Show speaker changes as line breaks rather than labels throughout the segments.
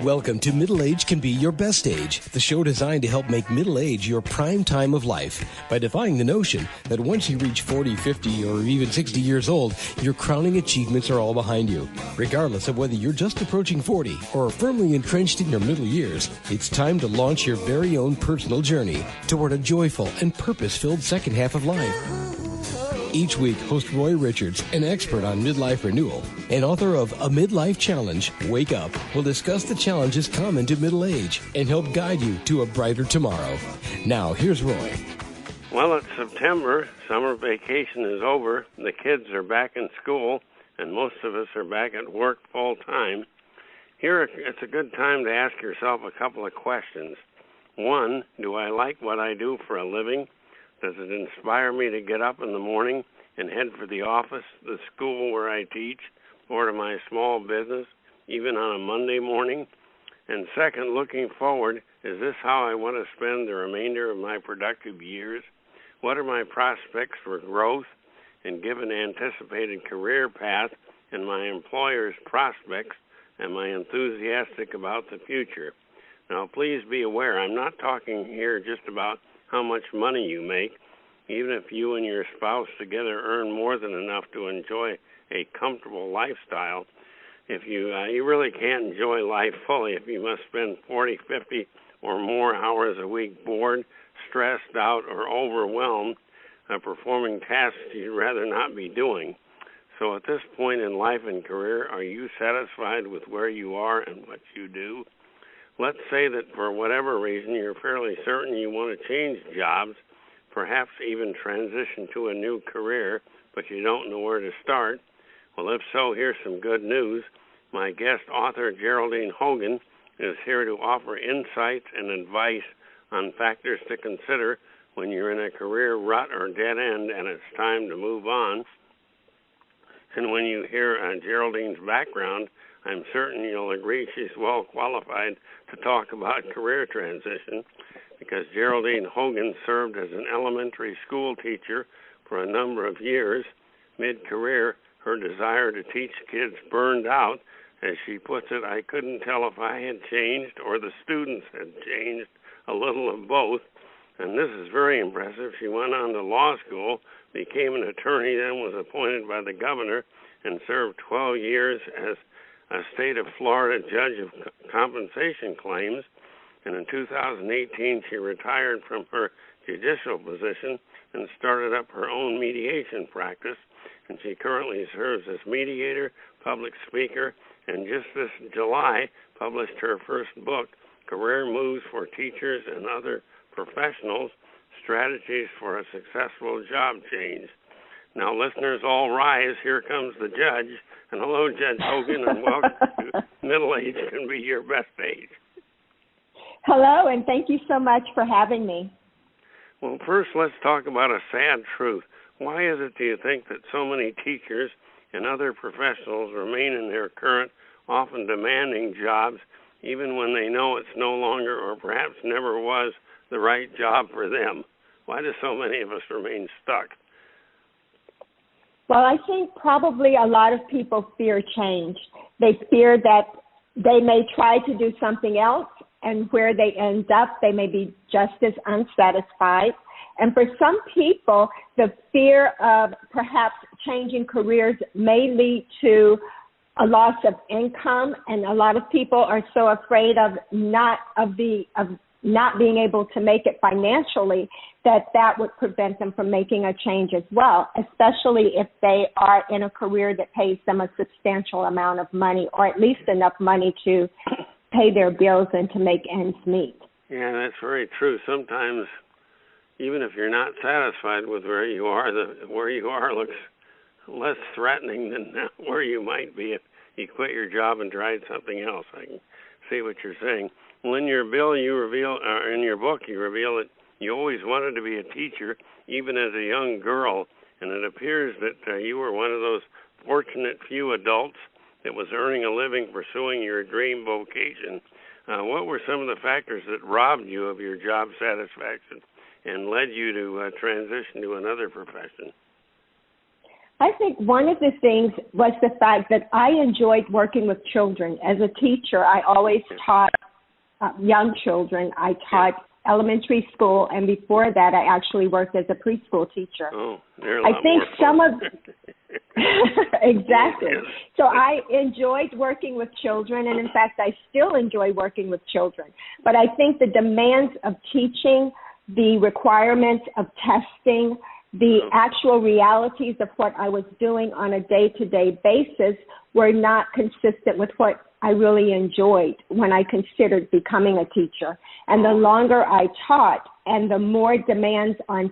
Welcome to Middle Age Can Be Your Best Age, the show designed to help make middle age your prime time of life by defying the notion that once you reach 40, 50, or even 60 years old, your crowning achievements are all behind you. Regardless of whether you're just approaching 40 or firmly entrenched in your middle years, it's time to launch your very own personal journey toward a joyful and purpose-filled second half of life. Each week, host Roy Richards, an expert on midlife renewal and author of A Midlife Challenge, Wake Up, will discuss the challenges common to middle age and help guide you to a brighter tomorrow. Now, here's Roy.
Well, it's September. Summer vacation is over. The kids are back in school, and most of us are back at work full time. Here, it's a good time to ask yourself a couple of questions. One, do I like what I do for a living? Does it inspire me to get up in the morning and head for the office, the school where I teach, or to my small business, even on a Monday morning? And second, looking forward, is this how I want to spend the remainder of my productive years? What are my prospects for growth? And given anticipated career path and my employer's prospects, am I enthusiastic about the future? Now, please be aware, I'm not talking here just about how much money you make. Even if you and your spouse together earn more than enough to enjoy a comfortable lifestyle, if you really can't enjoy life fully if you must spend 40, 50, or more hours a week bored, stressed out, or overwhelmed performing tasks you'd rather not be doing. So at this point in life and career, are you satisfied with where you are and what you do? Let's say that for whatever reason you're fairly certain you want to change jobs, perhaps even transition to a new career, but you don't know where to start. Well, if so, here's some good news. My guest author, Geraldine Hogan, is here to offer insights and advice on factors to consider when you're in a career rut or dead end and it's time to move on. And when you hear Geraldine's background, I'm certain you'll agree she's well qualified to talk about career transition, because Geraldine Hogan served as an elementary school teacher for a number of years. Mid-career, her desire to teach kids burned out. As she puts it, I couldn't tell if I had changed or the students had changed, a little of both. And this is very impressive. She went on to law school, became an attorney, then was appointed by the governor, and served 12 years as a state of Florida judge of compensation claims. And in 2018, she retired from her judicial position and started up her own mediation practice. And she currently serves as mediator, public speaker, and just this July published her first book, Career Moves for Teachers and Other Professionals, Strategies for a Successful Job Change. Now, listeners, all rise. Here comes the judge. And hello, Judge Hogan, and welcome to Middle Age Can Be Your Best Age.
Hello, and thank you so much for having me.
Well, first, let's talk about a sad truth. Why is it, do you think, that so many teachers and other professionals remain in their current, often demanding jobs, even when they know it's no longer or perhaps never was the right job for them? Why do so many of us remain stuck?
Well, I think probably a lot of people fear change. They fear that they may try to do something else, and where they end up, they may be just as unsatisfied. And for some people, the fear of perhaps changing careers may lead to a loss of income, and a lot of people are so afraid of not being able to make it financially that would prevent them from making a change as well, especially if they are in a career that pays them a substantial amount of money, or at least enough money to pay their bills and to make ends meet.
Yeah, that's very true. Sometimes, even if you're not satisfied with where you are, where you are looks less threatening than where you might be if you quit your job and tried something else. I can see what you're saying. Well, in your book, you reveal that you always wanted to be a teacher, even as a young girl, and it appears that you were one of those fortunate few adults that was earning a living pursuing your dream vocation. What were some of the factors that robbed you of your job satisfaction and led you to transition to another profession?
I think one of the things was the fact that I enjoyed working with children. As a teacher, I always taught young children. I taught elementary school, and before that, I actually worked as a preschool teacher.
Oh, they're a lot
I think
more
some
fun.
of exactly. So I enjoyed working with children, and in fact, I still enjoy working with children. But I think the demands of teaching, the requirements of testing, the actual realities of what I was doing on a day-to-day basis were not consistent with what I really enjoyed when I considered becoming a teacher. And the longer I taught and the more demands on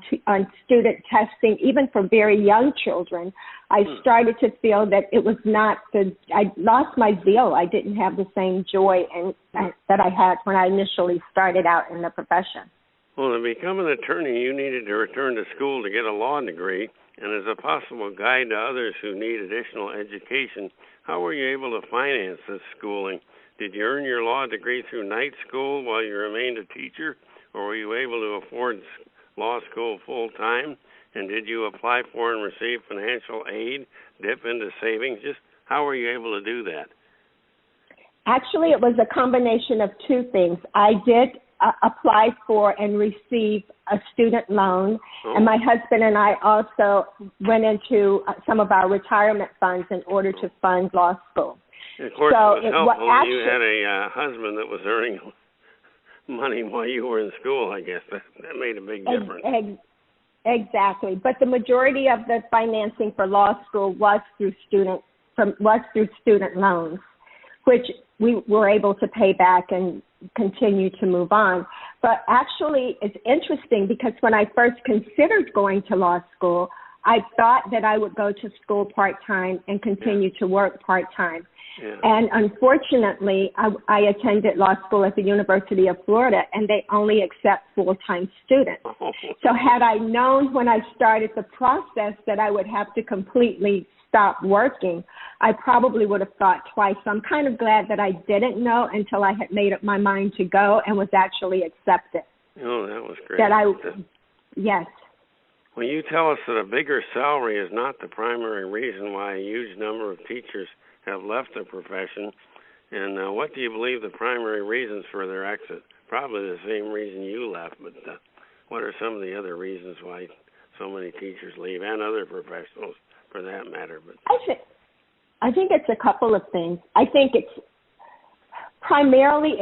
student testing, even for very young children, I started to feel that it was not I lost my zeal. I didn't have the same joy that I had when I initially started out in the profession.
Well, to become an attorney, you needed to return to school to get a law degree, and as a possible guide to others who need additional education, how were you able to finance this schooling? Did you earn your law degree through night school while you remained a teacher, or were you able to afford law school full-time? And did you apply for and receive financial aid, dip into savings? Just how were you able to do that?
Actually, it was a combination of two things. I did apply for and receive a student loan, and my husband and I also went into some of our retirement funds in order to fund law school.
And of course, it was helpful that you had a husband that was earning money while you were in school, I guess. That made a big difference.
Exactly. But the majority of the financing for law school was through student loans, which we were able to pay back and continue to move on. But actually, it's interesting because when I first considered going to law school, I thought that I would go to school part-time and continue to work part-time. Yeah. And unfortunately, I attended law school at the University of Florida, and they only accept full-time students. So had I known when I started the process that I would have to completely stop working, I probably would have thought twice. So I'm kind of glad that I didn't know until I had made up my mind to go and was actually accepted.
Oh, that was great.
Yes.
Well, you tell us that a bigger salary is not the primary reason why a huge number of teachers have left the profession. And what do you believe the primary reasons for their exit? Probably the same reason you left, but what are some of the other reasons why so many teachers leave, and other professionals for that matter? But
I think it's a couple of things. I think it's primarily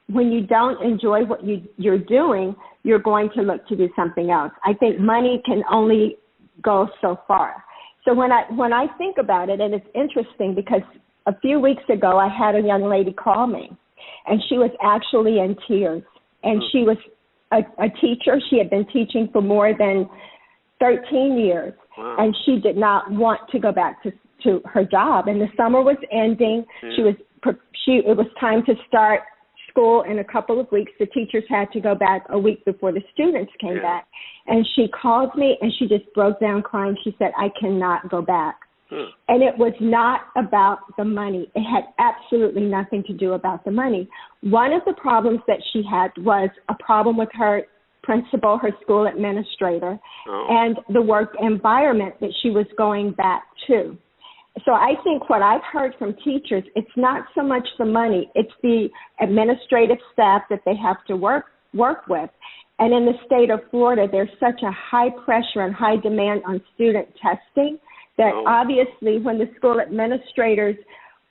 when you don't enjoy what you're doing, you're going to look to do something else. I think money can only go so far. So when I think about it, and it's interesting because a few weeks ago I had a young lady call me, and she was actually in tears. And she was a teacher. She had been teaching for more than 13 years, and she did not want to go back to her job. And the summer was ending. It was time to start school in a couple of weeks. The teachers had to go back a week before the students came back. And she called me and she just broke down crying. She said, I cannot go back. And it was not about the money. It had absolutely nothing to do about the money. One of the problems that she had was a problem with her principal, her school administrator, and the work environment that she was going back to. So I think what I've heard from teachers, it's not so much the money, it's the administrative staff that they have to work with. And in the state of Florida, there's such a high pressure and high demand on student testing that obviously when the school administrators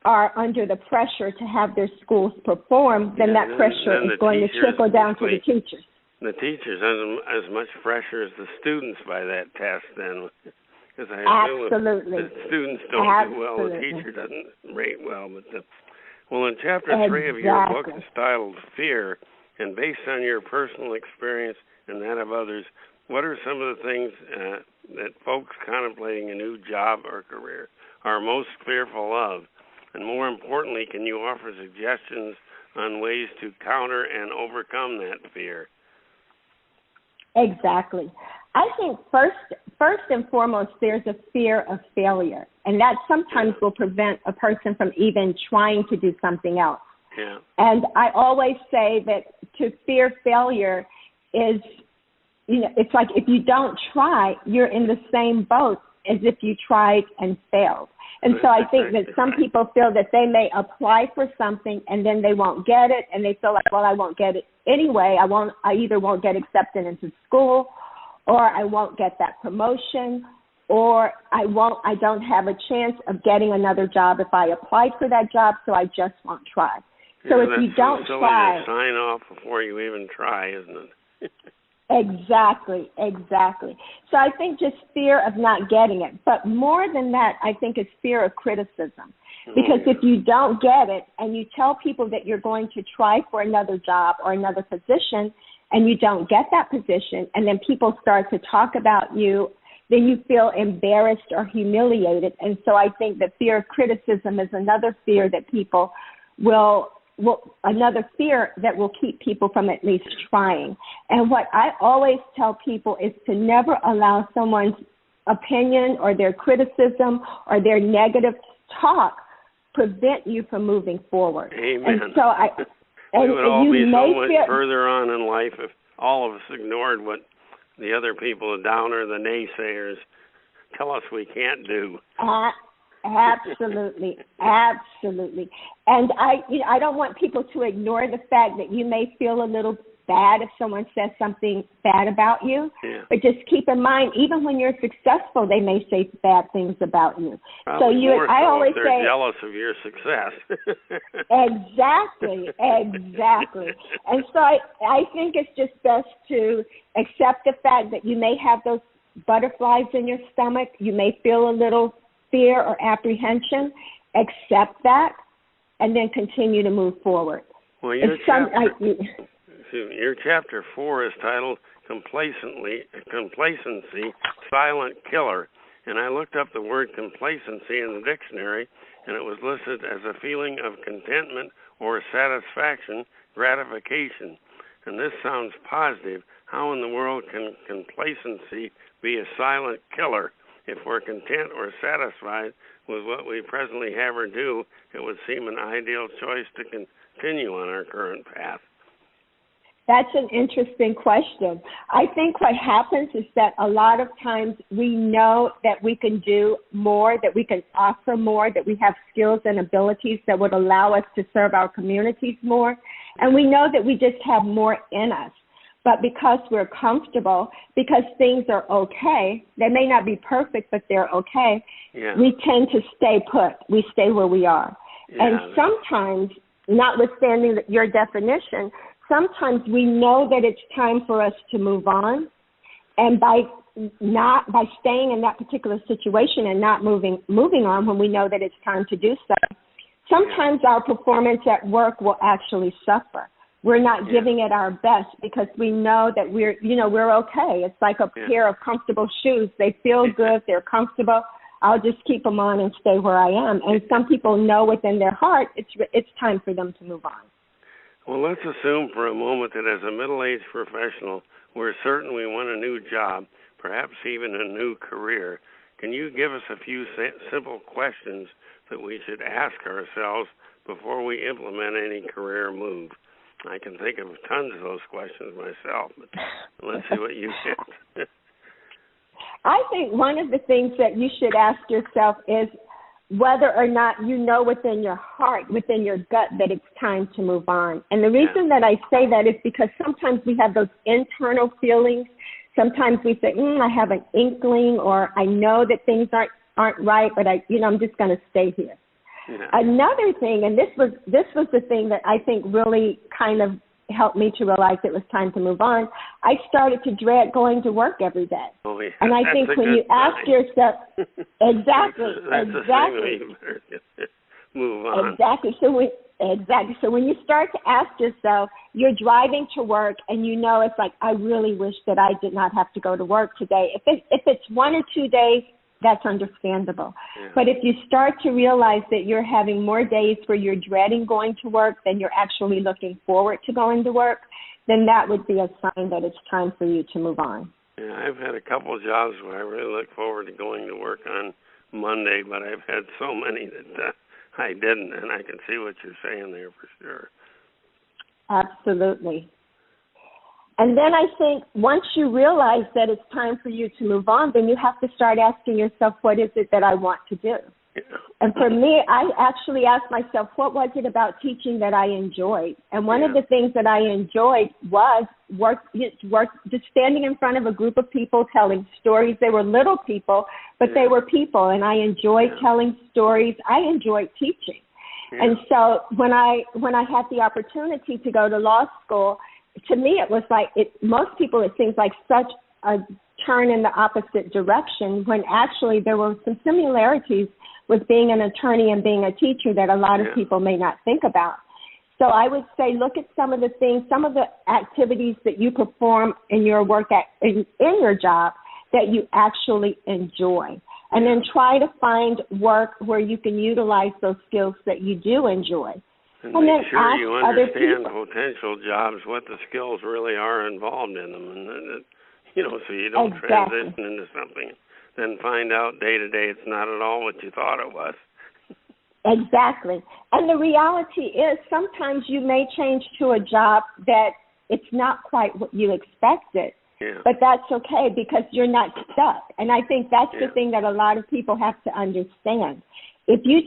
are under the pressure to have their schools perform, then that pressure is going to trickle down to the teachers.
The teachers have as much pressure as the students by that test then.
Absolutely.
The students don't do well, the teacher doesn't rate well. But in Chapter 3 of your book, it's titled Fear, and based on your personal experience and that of others, what are some of the things that folks contemplating a new job or career are most fearful of? And more importantly, can you offer suggestions on ways to counter and overcome that fear?
Exactly. I think first and foremost, there's a fear of failure, and that sometimes will prevent a person from even trying to do something else.
Yeah.
And I always say that to fear failure is, it's like if you don't try, you're in the same boat as if you tried and failed. And so I think that some people feel that they may apply for something and then they won't get it, and they feel like, well, I won't get it anyway. I either won't get accepted into school, or I won't get that promotion, or I don't have a chance of getting another job if I applied for that job, so I just won't try. So if you don't try,
sign off before you even try, isn't it?
Exactly. So I think just fear of not getting it. But more than that, I think it's fear of criticism. Because if you don't get it and you tell people that you're going to try for another job or another position and you don't get that position, and then people start to talk about you, then you feel embarrassed or humiliated. And so I think that fear of criticism is another fear that people another fear that will keep people from at least trying. And what I always tell people is to never allow someone's opinion or their criticism or their negative talk prevent you from moving forward.
Amen.
And so
we would all be so much further on in life if all of us ignored what the other people, the downer, the naysayers, tell us we can't do.
Absolutely. And I don't want people to ignore the fact that you may feel a little bad if someone says something bad about you.
Yeah.
But just keep in mind, even when you're successful, they may say bad things about you.
Probably I always say they're jealous of your success.
Exactly. And so I think it's just best to accept the fact that you may have those butterflies in your stomach. You may feel a little fear or apprehension. Accept that, and then continue to move forward.
Well, your chapter 4 is titled Complacency, Silent Killer. And I looked up the word complacency in the dictionary, and it was listed as a feeling of contentment or satisfaction, gratification. And this sounds positive. How in the world can complacency be a silent killer? If we're content or satisfied with what we presently have or do, it would seem an ideal choice to continue on our current path.
That's an interesting question. I think what happens is that a lot of times we know that we can do more, that we can offer more, that we have skills and abilities that would allow us to serve our communities more, and we know that we just have more in us. But because we're comfortable, because things are okay, they may not be perfect, but they're okay, we tend to stay put. We stay where we are. Yeah. And sometimes, notwithstanding your definition, sometimes we know that it's time for us to move on. And by staying in that particular situation and not moving on when we know that it's time to do so, sometimes our performance at work will actually suffer. We're not giving it our best because we know that we're okay. It's like a pair of comfortable shoes. They feel good. They're comfortable. I'll just keep them on and stay where I am. And some people know within their heart it's time for them to move on.
Well, let's assume for a moment that as a middle-aged professional, we're certain we want a new job, perhaps even a new career. Can you give us a few simple questions that we should ask ourselves before we implement any career move? I can think of tons of those questions myself, but let's see what you think.
I think one of the things that you should ask yourself is whether or not you know within your heart, within your gut, that it's time to move on. And the reason that I say that is because sometimes we have those internal feelings. Sometimes we say, I have an inkling, or I know that things aren't right, but I'm just going to stay here. Yeah. Another thing, and this was the thing that I think really kind of helped me to realize it was time to move on. I started to dread going to work every day.
Oh, yeah.
And I think when you ask yourself, exactly.
Move on.
Exactly. So when you start to ask yourself, you're driving to work and it's like, I really wish that I did not have to go to work today. If it's 1 or 2 days, that's understandable. Yeah. But if you start to realize that you're having more days where you're dreading going to work than you're actually looking forward to going to work, then that would be a sign that it's time for you to move on.
Yeah, I've had a couple of jobs where I really look forward to going to work on Monday, but I've had so many that I didn't, and I can see what you're saying there for sure.
Absolutely. And then I think once you realize that it's time for you to move on, then you have to start asking yourself, what is it that I want to do? And for me, I actually asked myself, what was it about teaching that I enjoyed? And one of the things that I enjoyed was just standing in front of a group of people telling stories. They were little people, but they were people, and I enjoyed telling stories. I enjoyed teaching. And so when I had the opportunity to go to law school, to me it was like, most people it seems like such a turn in the opposite direction, when actually there were some similarities with being an attorney and being a teacher that a lot of people may not think about. So I would say look at some of the things, some of the activities that you perform in your work in your job that you actually enjoy. And then try to find work where you can utilize those skills that you do enjoy.
And make sure you understand potential jobs, what the skills really are involved in them, and so you don't transition into something, then find out day to day it's not at all what you thought it was.
Exactly. And the reality is sometimes you may change to a job that it's not quite what you expected. Yeah. But that's okay because you're not stuck. And I think that's the thing that a lot of people have to understand. If you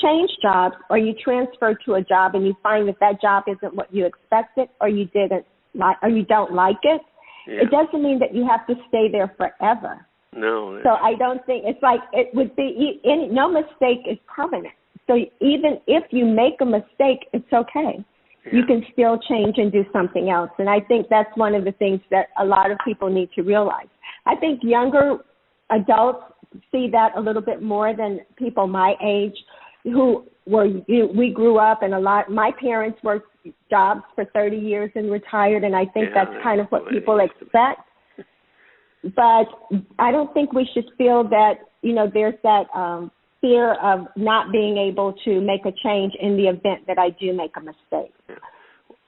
change jobs or you transfer to a job and you find that job isn't what you expected or you don't like it, it doesn't mean that you have to stay there forever.
No.
So I don't think it's like it would be no mistake is permanent. So even if you make a mistake, it's okay. You can still change and do something else. And I think that's one of the things that a lot of people need to realize. I think younger adults see that a little bit more than people my age who were, we grew up and my parents worked jobs for 30 years and retired. And I think that's kind of what people expect. But I don't think we should feel that, there's that fear of not being able to make a change in the event that I do make a mistake.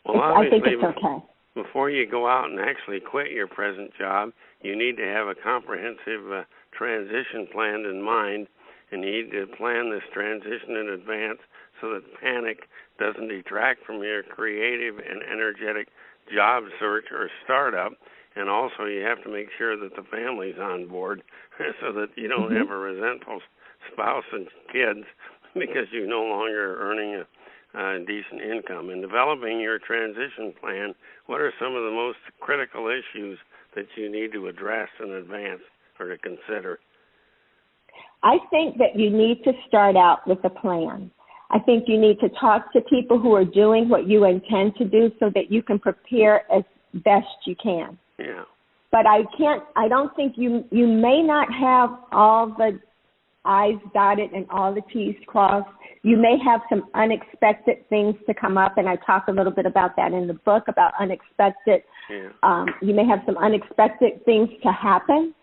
Well,
I think it's okay.
Before you go out and actually quit your present job, you need to have a comprehensive transition plan in mind, and you need to plan this transition in advance so that panic doesn't detract from your creative and energetic job search or startup. And also you have to make sure that the family's on board so that you don't have a resentful spouse and kids because you're no longer earning a decent income. In developing your transition plan, what are some of the most critical issues that you need to address in advance or to consider?
I think that you need to start out with a plan. I think you need to talk to people who are doing what you intend to do so that you can prepare as best you can.
Yeah.
But I don't think you may not have all the I's dotted and all the T's crossed. You may have some unexpected things to come up, and I talk a little bit about that in the book, about unexpected. Yeah. You may have some unexpected things to happen,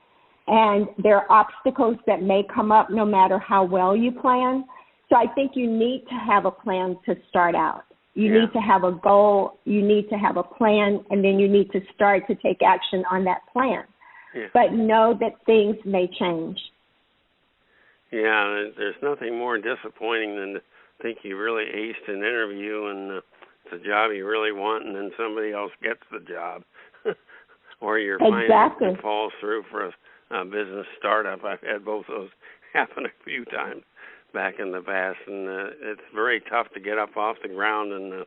and there are obstacles that may come up no matter how well you plan. So I think you need to have a plan to start out. You need to have a goal, you need to have a plan, and then you need to start to take action on that plan. Yeah. But know that things may change.
Yeah, there's nothing more disappointing than to think you really aced an interview and it's a job you really want and then somebody else gets the job. Or your financing falls through for a business startup. I've had both those happen a few times back in the past, and it's very tough to get up off the ground and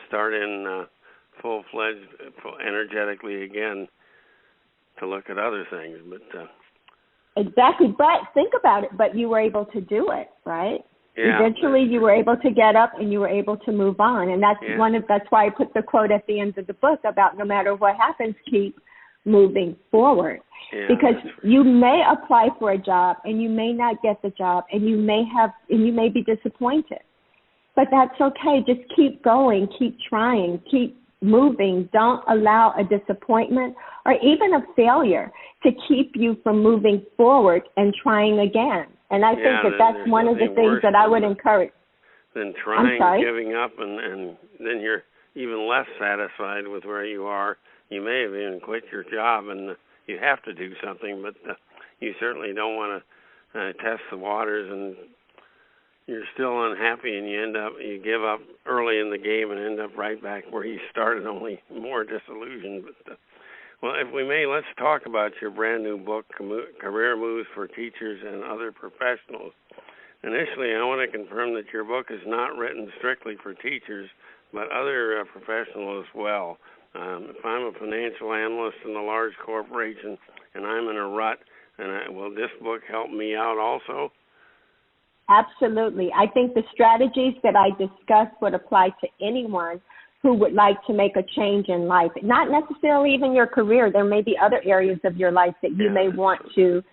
start in full-fledged, energetically again to look at other things. But
exactly, but think about it, but you were able to do it, right? Yeah, eventually you were able to get up and you were able to move on, and that's that's why I put the quote at the end of the book about no matter what happens, keep moving forward. Yeah, because you may apply for a job and you may not get the job and you may be disappointed. But that's okay. Just keep going, keep trying, keep moving. Don't allow a disappointment or even a failure to keep you from moving forward and trying again. And I think that's one of the things that I would encourage.
Then trying, giving up, and then you're even less satisfied with where you are. You may have even quit your job, and you have to do something, but you certainly don't want to test the waters and you're still unhappy and you give up early in the game and end up right back where you started, only more disillusioned. But well, if we may, let's talk about your brand new book, Career Moves for Teachers and Other Professionals. Initially, I want to confirm that your book is not written strictly for teachers, but other professionals as well. If I'm a financial analyst in a large corporation and I'm in a rut, will this book help me out also?
Absolutely. I think the strategies that I discussed would apply to anyone who would like to make a change in life. Not necessarily even your career. There may be other areas of your life that you may want to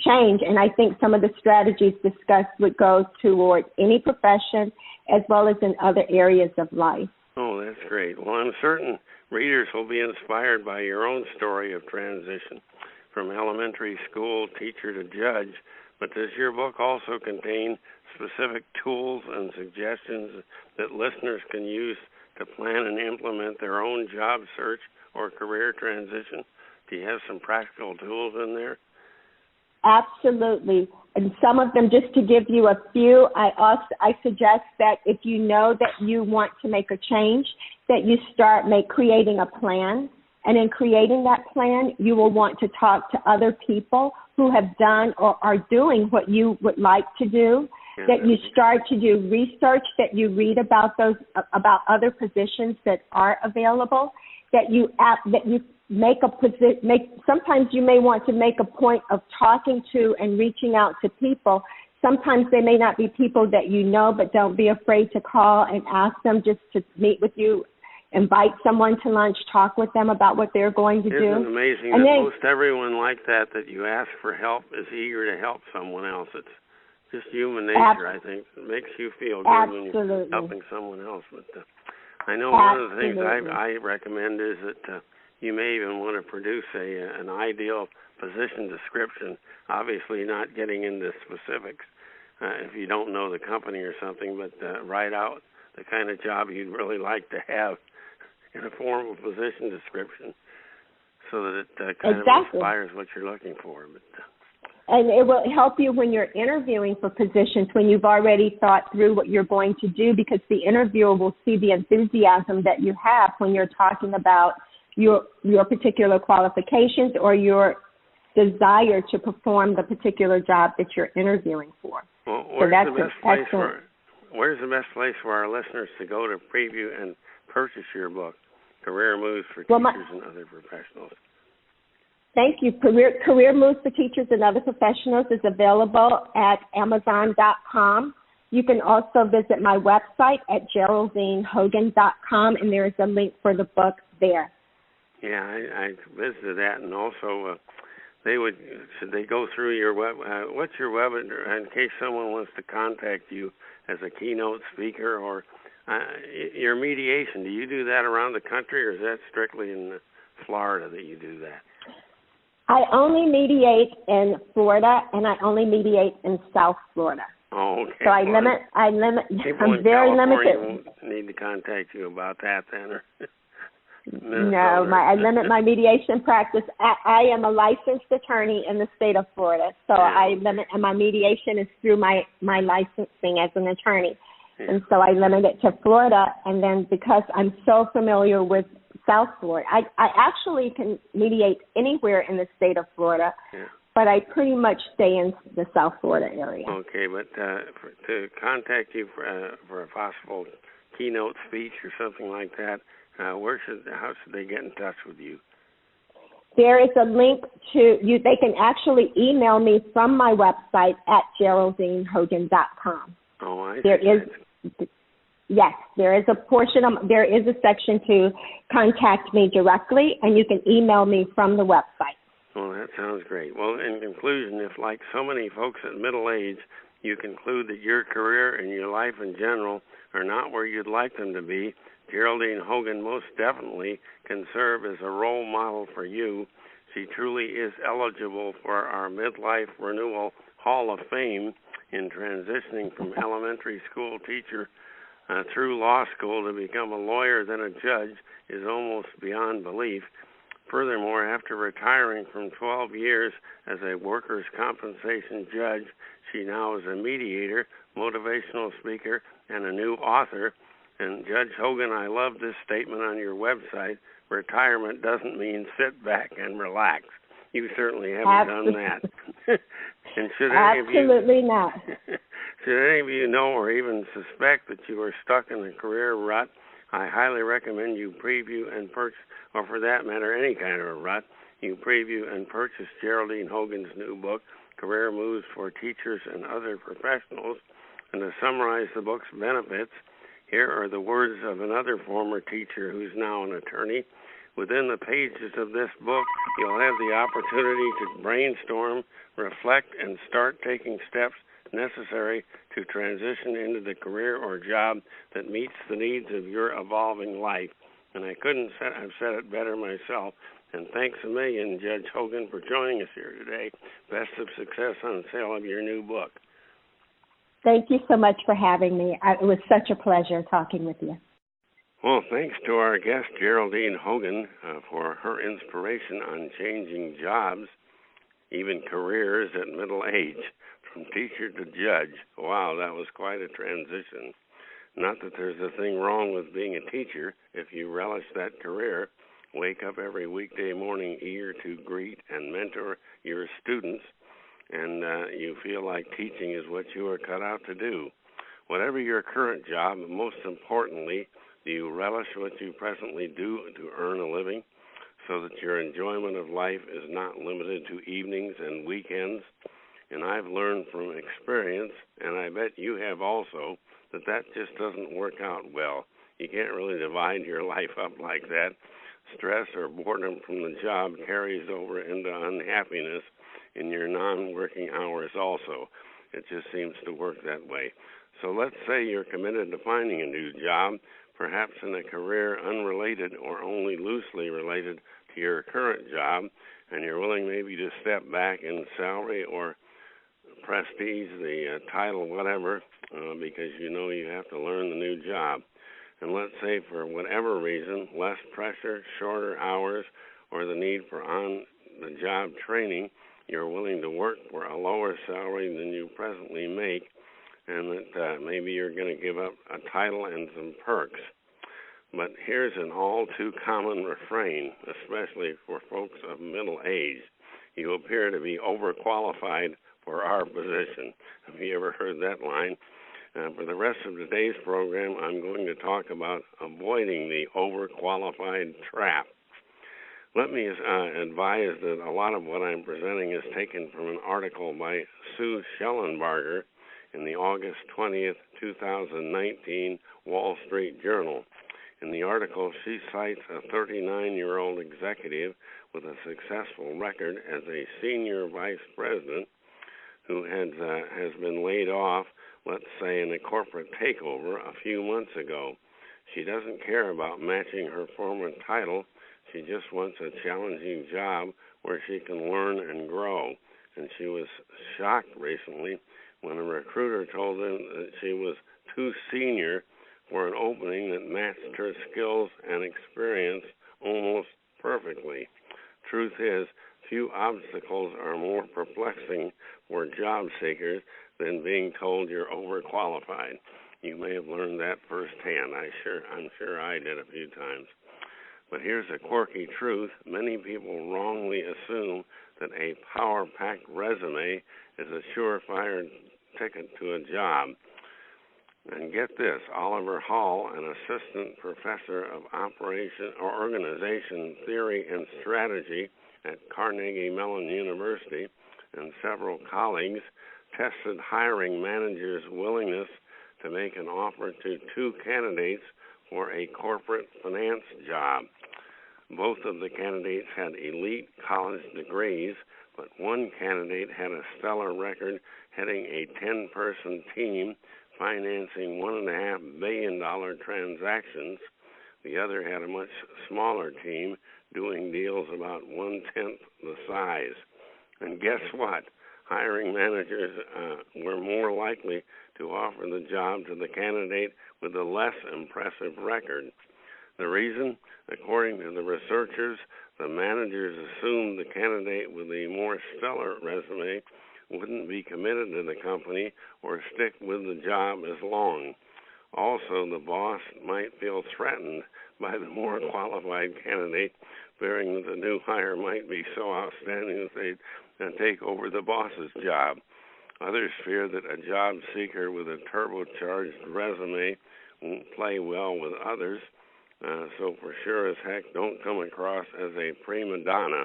change. And I think some of the strategies discussed would go toward any profession as well as in other areas of life.
Oh, that's great. Well, I'm certain readers will be inspired by your own story of transition from elementary school teacher to judge. But does your book also contain specific tools and suggestions that listeners can use to plan and implement their own job search or career transition? Do you have some practical tools in there?
Absolutely. And some of them, just to give you a few, I suggest that if you know that you want to make a change, that you start creating a plan. And in creating that plan, you will want to talk to other people who have done or are doing what you would like to do, that you start to do research, that you read about other positions that are available, that you sometimes you may want to make a point of talking to and reaching out to people. Sometimes they may not be people that you know, but don't be afraid to call and ask them just to meet with you. Invite someone to lunch, talk with them about what they're going to do.
Isn't it amazing that most everyone like that you ask for help is eager to help someone else? It's just human nature, I think. It makes you feel good when you're helping someone else. But I know one of the things I recommend is that you may even want to produce an ideal position description, obviously not getting into specifics if you don't know the company or something, but write out the kind of job you'd really like to have in a formal position description so that it kind of inspires what you're looking for.
And it will help you when you're interviewing for positions, when you've already thought through what you're going to do, because the interviewer will see the enthusiasm that you have when you're talking about your particular qualifications or your desire to perform the particular job that you're interviewing for.
Well, where's the best place for our listeners to go to preview and purchase your book, Career Moves for Teachers and Other Professionals?
Thank you. Career Moves for Teachers and Other Professionals is available at Amazon.com. You can also visit my website at GeraldineHogan.com, and there is a link for the book there.
Yeah, I visited that, and also should they go through your web? What's your web in case someone wants to contact you as a keynote speaker or your mediation? Do you do that around the country, or is that strictly in Florida that you do that?
I only mediate in Florida, and I only mediate in South Florida.
Oh, okay.
So I limit. I'm very limited.
Won't need to contact you about that then, or
no, I limit my mediation practice. I am a licensed attorney in the state of Florida, so I limit, and my mediation is through my licensing as an attorney. Yeah. And so I limit it to Florida, and then because I'm so familiar with South Florida, I actually can mediate anywhere in the state of Florida, but I pretty much stay in the South Florida area.
Okay, but to contact you for a possible keynote speech or something like that, how should they get in touch with you?
There is a link to you. They can actually email me from my website at GeraldineHogan.com.
Oh, I see.
There is a portion there is a section to contact me directly, and you can email me from the website.
Well, that sounds great. Well, in conclusion, if like so many folks at middle age, you conclude that your career and your life in general are not where you'd like them to be, Geraldine Hogan most definitely can serve as a role model for you. She truly is eligible for our Midlife Renewal Hall of Fame in transitioning from elementary school teacher through law school to become a lawyer, then a judge, is almost beyond belief. Furthermore, after retiring from 12 years as a workers' compensation judge, she now is a mediator motivational speaker, and a new author. And Judge Hogan, I love this statement on your website. Retirement doesn't mean sit back and relax. You certainly haven't done that. And
Absolutely not.
Should any of you know or even suspect that you are stuck in a career rut, I highly recommend you preview and purchase, or for that matter, any kind of a rut, you preview and purchase Geraldine Hogan's new book, Career Moves for Teachers and Other Professionals. And to summarize the book's benefits, here are the words of another former teacher who's now an attorney. Within the pages of this book, you'll have the opportunity to brainstorm, reflect, and start taking steps necessary to transition into the career or job that meets the needs of your evolving life. And I couldn't have said it better myself. And thanks a million, Judge Hogan, for joining us here today. Best of success on the sale of your new book.
Thank you so much for having me. It was such a pleasure talking with you.
Well, thanks to our guest, Geraldine Hogan, for her inspiration on changing jobs, even careers at middle age, from teacher to judge. Wow, that was quite a transition. Not that there's a thing wrong with being a teacher if you relish that career. Wake up every weekday morning eager to greet and mentor your students, and you feel like teaching is what you are cut out to do. Whatever your current job, most importantly, do you relish what you presently do to earn a living so that your enjoyment of life is not limited to evenings and weekends? And I've learned from experience, and I bet you have also, that just doesn't work out well. You can't really divide your life up like that. Stress or boredom from the job carries over into unhappiness in your non-working hours also. It just seems to work that way. So let's say you're committed to finding a new job, perhaps in a career unrelated or only loosely related to your current job, and you're willing maybe to step back in salary or prestige, the title, whatever, because you know you have to learn the new job. And let's say for whatever reason, less pressure, shorter hours, or the need for on-the-job training, you're willing to work for a lower salary than you presently make, and that maybe you're going to give up a title and some perks. But here's an all-too-common refrain, especially for folks of middle age. You appear to be overqualified for our position. Have you ever heard that line? For the rest of today's program, I'm going to talk about avoiding the overqualified trap. Let me advise that a lot of what I'm presenting is taken from an article by Sue Schellenbarger in the August 20th, 2019 Wall Street Journal. In the article, she cites a 39-year-old executive with a successful record as a senior vice president who has been laid off, let's say, in a corporate takeover a few months ago. She doesn't care about matching her former title. She just wants a challenging job where she can learn and grow. And she was shocked recently when a recruiter told them that she was too senior for an opening that matched her skills and experience almost perfectly. Truth is, few obstacles are more perplexing for job seekers than being told you're overqualified. You may have learned that firsthand. I'm sure I did a few times. But here's a quirky truth. Many people wrongly assume that a power-packed resume is a surefire ticket to a job. And get this, Oliver Hall, an assistant professor of organization theory and strategy at Carnegie Mellon University, and several colleagues tested hiring managers' willingness to make an offer to two candidates for a corporate finance job. Both of the candidates had elite college degrees, but one candidate had a stellar record heading a 10-person team financing $1.5 billion transactions. The other had a much smaller team doing deals about 1/10 the size. And guess what? Hiring managers were more likely to offer the job to the candidate with a less impressive record. The reason? According to the researchers, the managers assumed the candidate with the more stellar resume wouldn't be committed to the company or stick with the job as long. Also, the boss might feel threatened by the more qualified candidate, fearing that the new hire might be so outstanding that they'd take over the boss's job. Others fear that a job seeker with a turbocharged resume won't play well with others, so for sure as heck don't come across as a prima donna.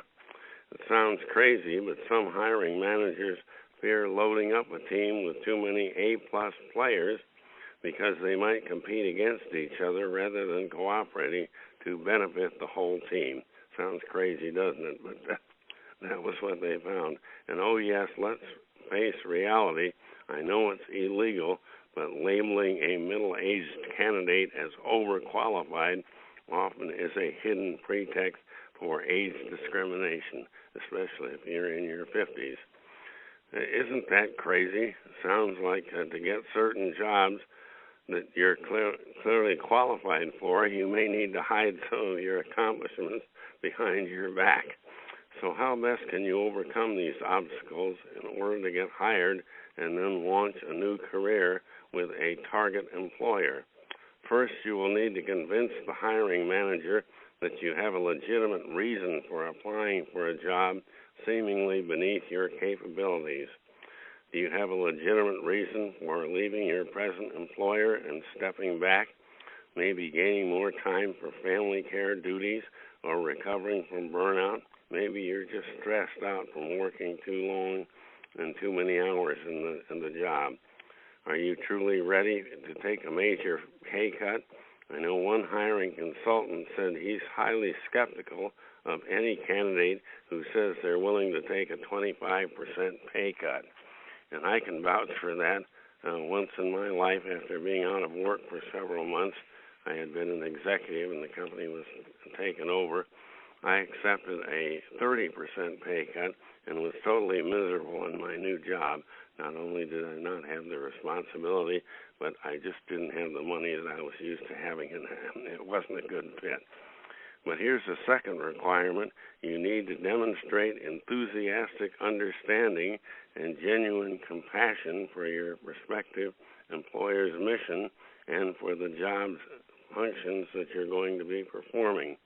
It sounds crazy, but some hiring managers fear loading up a team with too many A-plus players because they might compete against each other rather than cooperating to benefit the whole team. Sounds crazy, doesn't it? But that was what they found. And oh yes, let's face reality. I know it's illegal, but labeling a middle-aged candidate as overqualified often is a hidden pretext for age discrimination, especially if you're in your 50s. Isn't that crazy? Sounds like to get certain jobs that you're clearly qualified for, you may need to hide some of your accomplishments behind your back. So how best can you overcome these obstacles in order to get hired and then launch a new career with a target employer? First, you will need to convince the hiring manager that you have a legitimate reason for applying for a job seemingly beneath your capabilities. Do you have a legitimate reason for leaving your present employer and stepping back, maybe gaining more time for family care duties or recovering from burnout? Maybe you're just stressed out from working too long and too many hours in the job. Are you truly ready to take a major pay cut? I know one hiring consultant said he's highly skeptical of any candidate who says they're willing to take a 25% pay cut. And I can vouch for that. Once in my life, after being out of work for several months, I had been an executive and the company was taken over. I accepted a 30% pay cut and was totally miserable in my new job. Not only did I not have the responsibility, but I just didn't have the money that I was used to having, and it wasn't a good fit. But here's the second requirement. You need to demonstrate enthusiastic understanding and genuine compassion for your prospective employer's mission and for the job's functions that you're going to be performing.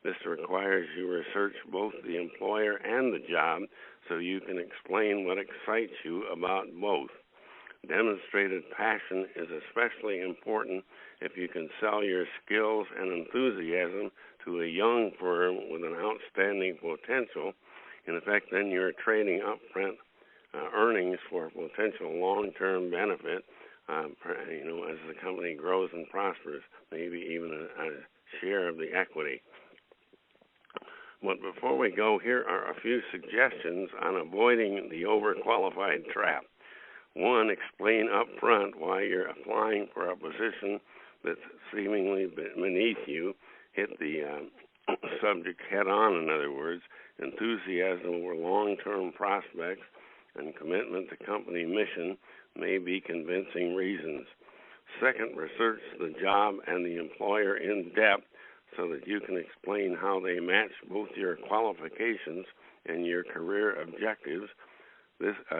This requires you research both the employer and the job so you can explain what excites you about both. Demonstrated passion is especially important if you can sell your skills and enthusiasm to a young firm with an outstanding potential. In effect, then you're trading upfront earnings for potential long-term benefit, as the company grows and prospers, maybe even a share of the equity. But before we go, here are a few suggestions on avoiding the overqualified trap. One, explain up front why you're applying for a position that's seemingly beneath you. Hit the subject head on, in other words. Enthusiasm over long-term prospects and commitment to company mission may be convincing reasons. Second, research the job and the employer in depth so that you can explain how they match both your qualifications and your career objectives.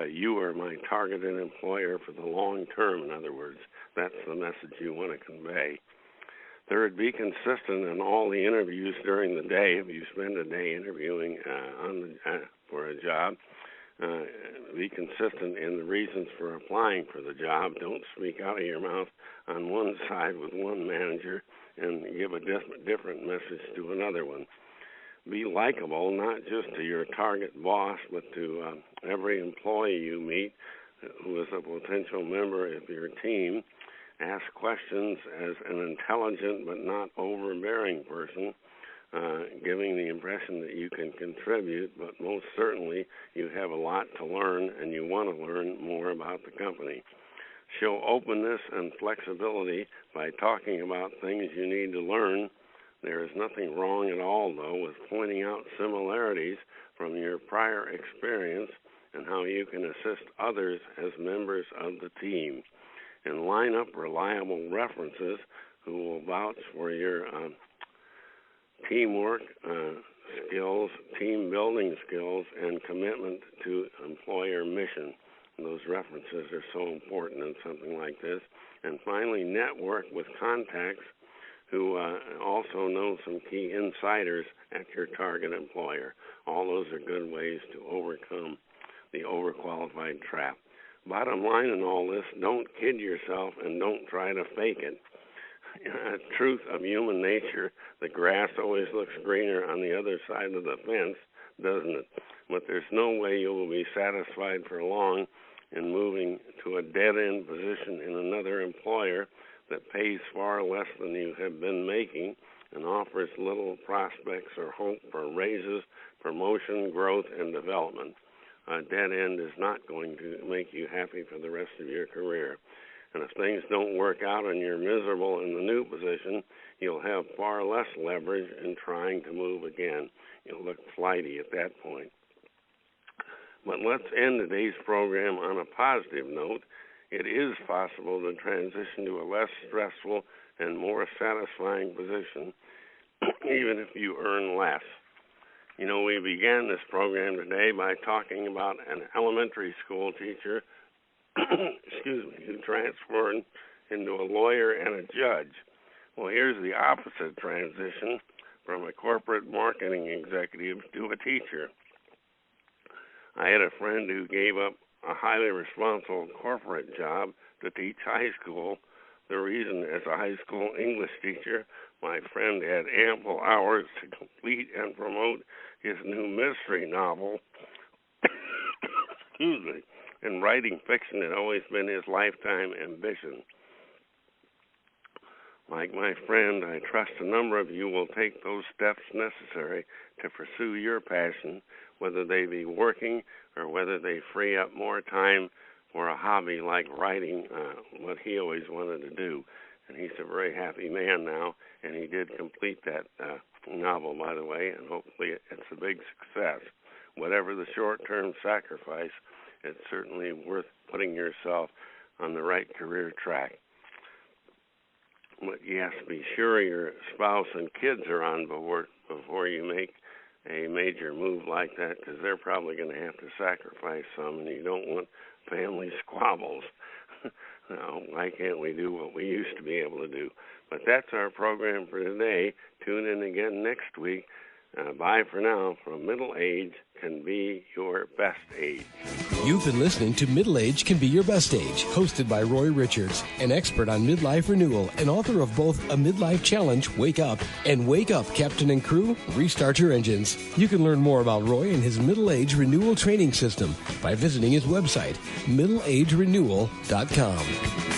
You are my targeted employer for the long term, in other words. That's the message you want to convey. Third, be consistent in all the interviews during the day. If you spend a day interviewing for a job, be consistent in the reasons for applying for the job. Don't speak out of your mouth on one side with one manager and give a different message to another one. Be likable, not just to your target boss, but to every employee you meet who is a potential member of your team. Ask questions as an intelligent but not overbearing person, giving the impression that you can contribute, but most certainly you have a lot to learn and you want to learn more about the company. Show openness and flexibility by talking about things you need to learn. There is nothing wrong at all, though, with pointing out similarities from your prior experience and how you can assist others as members of the team. And line up reliable references who will vouch for your teamwork skills, team building skills, and commitment to employer mission. Those references are so important in something like this. And finally, network with contacts who also know some key insiders at your target employer. All those are good ways to overcome the overqualified trap. Bottom line in all this, don't kid yourself and don't try to fake it. Truth of human nature, the grass always looks greener on the other side of the fence, doesn't it? But there's no way you will be satisfied for long in moving to a dead-end position in another employer that pays far less than you have been making and offers little prospects or hope for raises, promotion, growth, and development. A dead end is not going to make you happy for the rest of your career. And if things don't work out and you're miserable in the new position, you'll have far less leverage in trying to move again. You'll look flighty at that point. But let's end today's program on a positive note. It is possible to transition to a less stressful and more satisfying position, even if you earn less. You know, we began this program today by talking about an elementary school teacher who transferred into a lawyer and a judge. Well, here's the opposite transition from a corporate marketing executive to a teacher. I had a friend who gave up a highly responsible corporate job to teach high school. The reason, as a high school English teacher, my friend had ample hours to complete and promote his new mystery novel. And writing fiction had always been his lifetime ambition. Like my friend, I trust a number of you will take those steps necessary to pursue your passion, whether they be working or whether they free up more time for a hobby like writing, what he always wanted to do. And he's a very happy man now, and he did complete that novel, by the way, and hopefully it's a big success. Whatever the short-term sacrifice, it's certainly worth putting yourself on the right career track. But yes, be sure your spouse and kids are on board before you make a major move like that, because they're probably going to have to sacrifice some, and you don't want family squabbles. Now, why can't we do what we used to be able to do? But that's our program for today. Tune in again next week. Bye for now. From Middle Age Can Be Your Best Age.
You've been listening to Middle Age Can Be Your Best Age, hosted by Roy Richards, an expert on midlife renewal and author of both A Midlife Challenge, Wake Up, and Wake Up, Captain and Crew, Restart Your Engines. You can learn more about Roy and his Middle Age Renewal Training System by visiting his website, middleagerenewal.com.